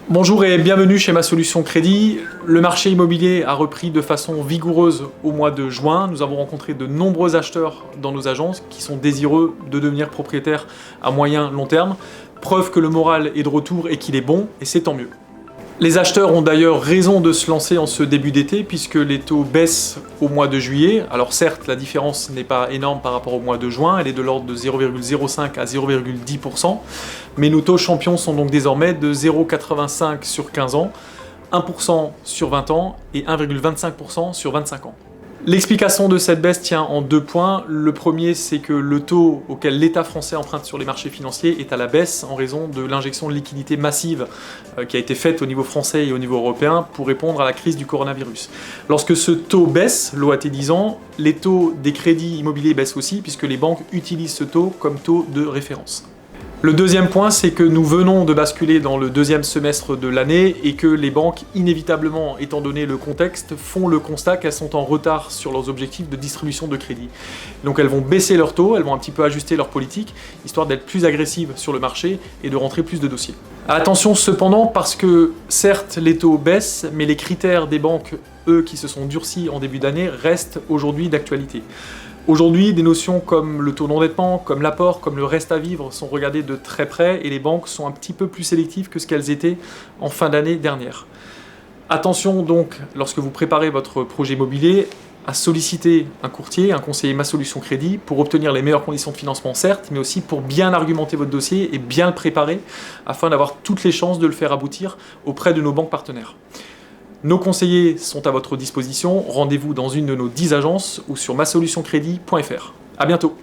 Bonjour et bienvenue chez Ma Solution Crédit. Le marché immobilier a repris de façon vigoureuse au mois de juin. Nous avons rencontré de nombreux acheteurs dans nos agences qui sont désireux de devenir propriétaires à moyen long terme. Preuve que le moral est de retour et qu'il est bon, et c'est tant mieux. Les acheteurs ont d'ailleurs raison de se lancer en ce début d'été puisque les taux baissent au mois de juillet. Alors certes, la différence n'est pas énorme par rapport au mois de juin, elle est de l'ordre de 0,05 à 0,10%, mais nos taux champions sont donc désormais de 0,85 sur 15 ans, 1% sur 20 ans et 1,25% sur 25 ans. L'explication de cette baisse tient en deux points. Le premier, c'est que le taux auquel l'État français emprunte sur les marchés financiers est à la baisse en raison de l'injection de liquidités massive qui a été faite au niveau français et au niveau européen pour répondre à la crise du coronavirus. Lorsque ce taux baisse, l'OAT 10 ans, les taux des crédits immobiliers baissent aussi puisque les banques utilisent ce taux comme taux de référence. Le deuxième point, c'est que nous venons de basculer dans le deuxième semestre de l'année et que les banques, inévitablement, étant donné le contexte, font le constat qu'elles sont en retard sur leurs objectifs de distribution de crédit. Donc elles vont baisser leurs taux, elles vont un petit peu ajuster leur politique, histoire d'être plus agressives sur le marché et de rentrer plus de dossiers. Attention cependant, parce que certes les taux baissent, mais les critères des banques, eux, qui se sont durcis en début d'année, restent aujourd'hui d'actualité. Aujourd'hui, des notions comme le taux d'endettement, comme l'apport, comme le reste à vivre sont regardées de très près et les banques sont un petit peu plus sélectives que ce qu'elles étaient en fin d'année dernière. Attention donc, lorsque vous préparez votre projet immobilier, à solliciter un courtier, un conseiller Ma Solution Crédit pour obtenir les meilleures conditions de financement certes, mais aussi pour bien argumenter votre dossier et bien le préparer afin d'avoir toutes les chances de le faire aboutir auprès de nos banques partenaires. Nos conseillers sont à votre disposition, rendez-vous dans une de nos 10 agences ou sur masolutioncredit.fr. À bientôt.